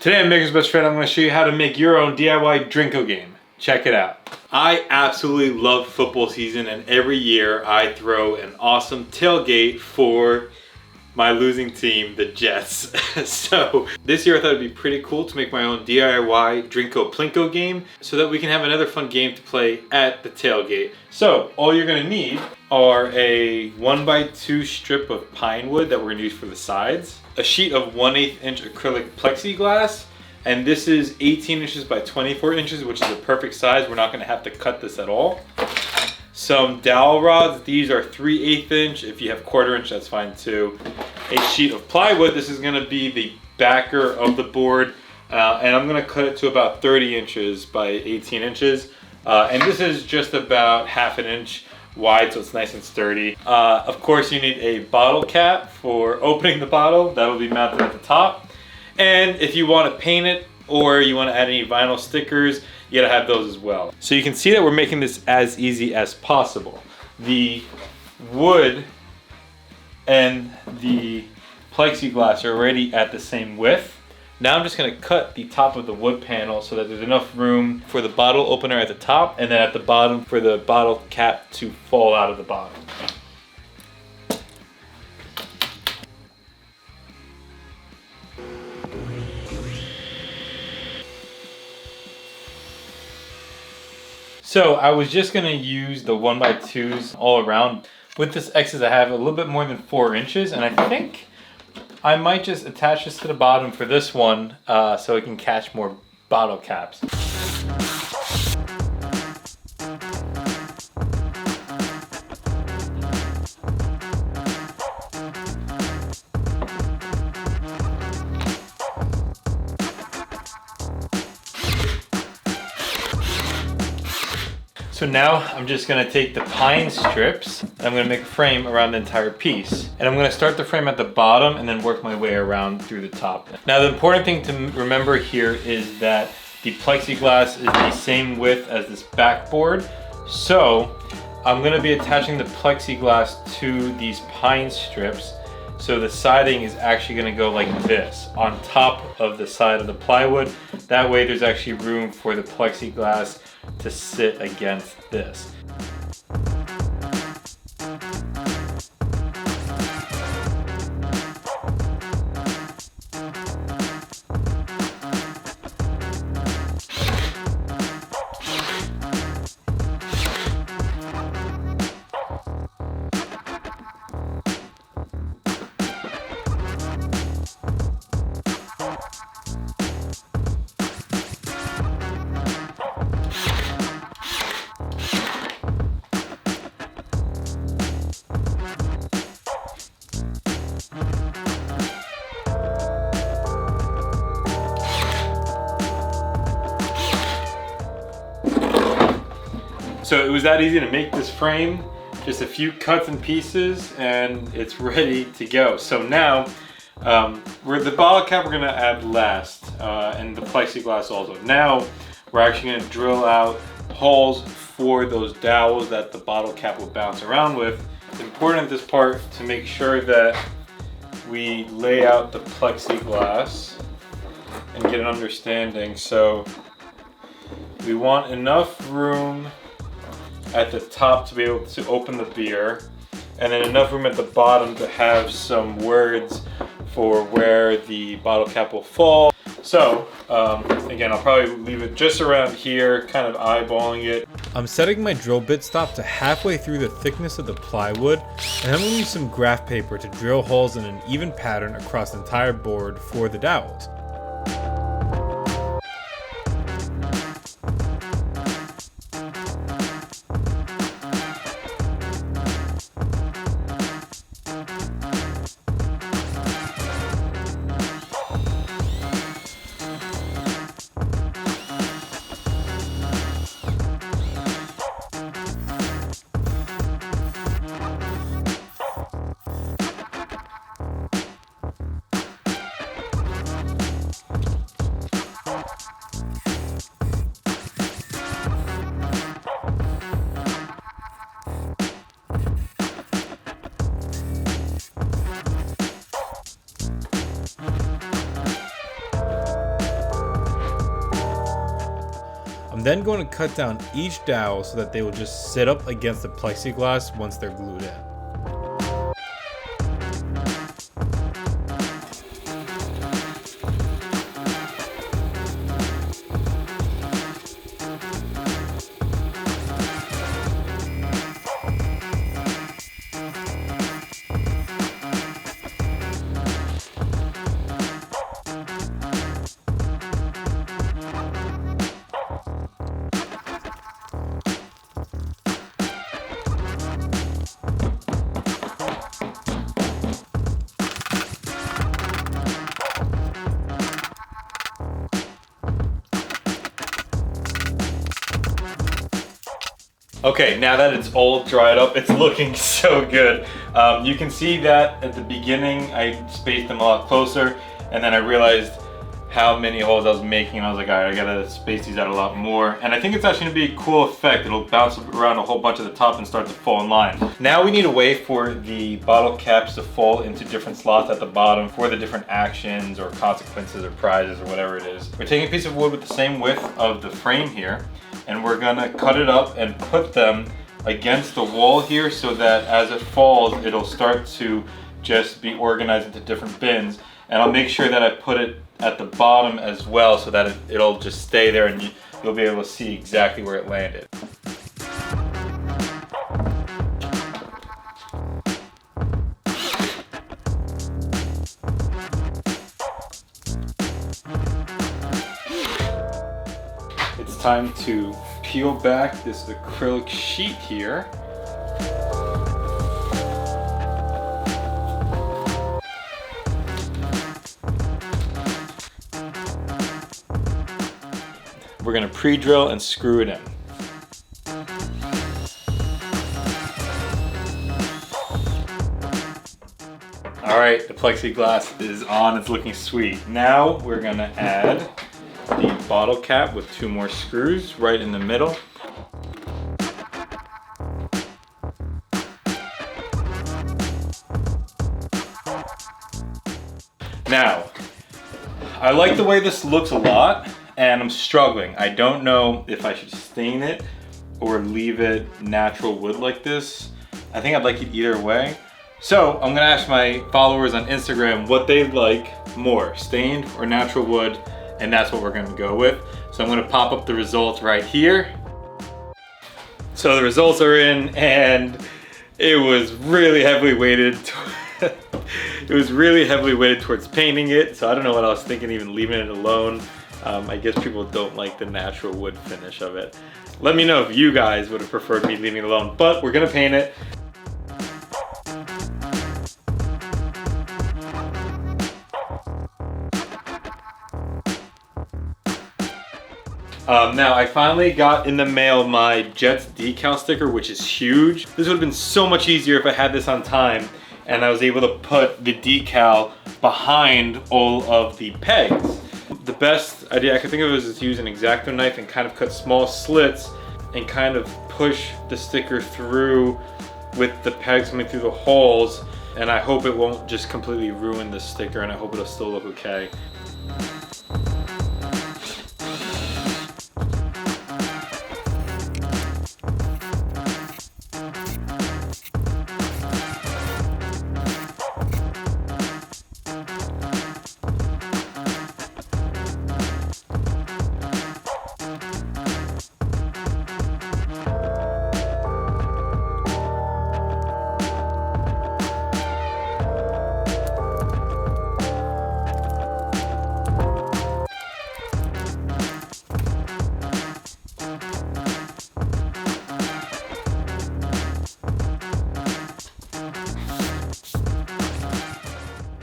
Today on Maker's Best Friend, I'm going to show you how to make your own DIY Drinko game. Check it out. I absolutely love football season, and every year I throw an awesome tailgate for my losing team, the Jets. So this year I thought it'd be pretty cool to make my own DIY DRINKO PLINKO game so that we can have another fun game to play at the tailgate. So all you're going to need are a 1x2 strip of pine wood that we're going to use for the sides, a sheet of 1/8 inch acrylic plexiglass, and this is 18 inches by 24 inches, which is the perfect size. We're not going to have to cut this at all. Some dowel rods, these are 3/8 inch. If you have 1/4 inch, that's fine too. A sheet of plywood, this is going to be the backer of the board, and I'm going to cut it to about 30 inches by 18 inches. And this is just about 1/2 inch wide, so it's nice and sturdy. Of course, you need a bottle cap for opening the bottle. That will be mounted at the top. And if you want to paint it or you want to add any vinyl stickers, you gotta have those as well. So you can see that we're making this as easy as possible. The wood and the plexiglass are already at the same width. Now I'm just gonna cut the top of the wood panel so that there's enough room for the bottle opener at the top, and then at the bottom for the bottle cap to fall out of the bottom. So I was just gonna use the 1x2s all around. With this excess, I have a little bit more than 4 inches, and I think I might just attach this to the bottom for this one so it can catch more bottle caps. So now I'm just gonna take the pine strips and I'm gonna make a frame around the entire piece. And I'm gonna start the frame at the bottom and then work my way around through the top. Now the important thing to remember here is that the plexiglass is the same width as this backboard. So I'm gonna be attaching the plexiglass to these pine strips. So the siding is actually gonna go like this, on top of the side of the plywood. That way there's actually room for the plexiglass to sit against this. So it was that easy to make this frame, just a few cuts and pieces, and it's ready to go. So now, the bottle cap we're gonna add last, and the plexiglass also. Now, we're actually gonna drill out holes for those dowels that the bottle cap will bounce around with. It's important at this part to make sure that we lay out the plexiglass and get an understanding. So we want enough room at the top to be able to open the beer, and then enough room at the bottom to have some words for where the bottle cap will fall. So again, I'll probably leave it just around here, kind of eyeballing it. I'm setting my drill bit stop to halfway through the thickness of the plywood, and I'm going to use some graph paper to drill holes in an even pattern across the entire board for the dowels. then going to cut down each dowel so that they will just sit up against the plexiglass once they're glued in. Okay, now that it's all dried up, it's looking so good. You can see that at the beginning, I spaced them a lot closer, and then I realized how many holes I was making. I was like, all right, I gotta space these out a lot more. And I think it's actually gonna be a cool effect. It'll bounce around a whole bunch at the top and start to fall in line. Now we need a way for the bottle caps to fall into different slots at the bottom for the different actions or consequences or prizes or whatever it is. We're taking a piece of wood with the same width of the frame here, and we're gonna cut it up and put them against the wall here so that as it falls, it'll start to just be organized into different bins. And I'll make sure that I put it at the bottom as well so that it'll just stay there and you'll be able to see exactly where it landed. It's time to peel back this acrylic sheet here. We're gonna pre-drill and screw it in. All right, the plexiglass is on, it's looking sweet. Now we're gonna add the bottle cap with 2 more screws right in the middle. Now, I like the way this looks a lot, and I'm struggling. I don't know if I should stain it or leave it natural wood like this. I think I'd like it either way. So I'm gonna ask my followers on Instagram what they like more, stained or natural wood, and that's what we're gonna go with. So I'm gonna pop up the results right here. So the results are in, and it was really heavily weighted. It was really heavily weighted towards painting it. So I don't know what I was thinking, even leaving it alone. I guess people don't like the natural wood finish of it. Let me know if you guys would have preferred me leaving it alone, but we're gonna paint it. Now I finally got in the mail my Jets decal sticker, which is huge. This would have been so much easier if I had this on time and I was able to put the decal behind all of the pegs. The best idea I could think of is to use an X-Acto knife and kind of cut small slits and kind of push the sticker through with the pegs coming through the holes. And I hope it won't just completely ruin the sticker, and I hope it'll still look okay.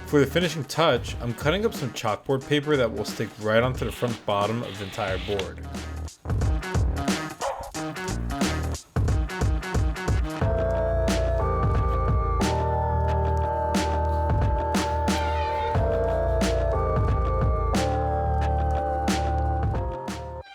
For the finishing touch, I'm cutting up some chalkboard paper that will stick right onto the front bottom of the entire board.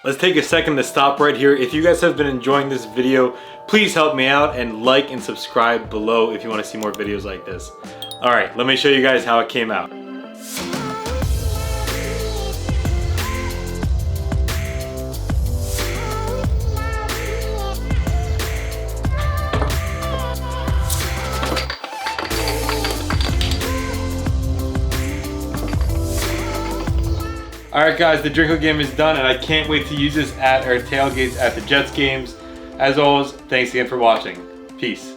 Let's take a second to stop right here. If you guys have been enjoying this video, please help me out and like and subscribe below if you want to see more videos like this. All right, let me show you guys how it came out. Alright guys, the Drinko game is done and I can't wait to use this at our tailgates at the Jets games. As always, thanks again for watching. Peace.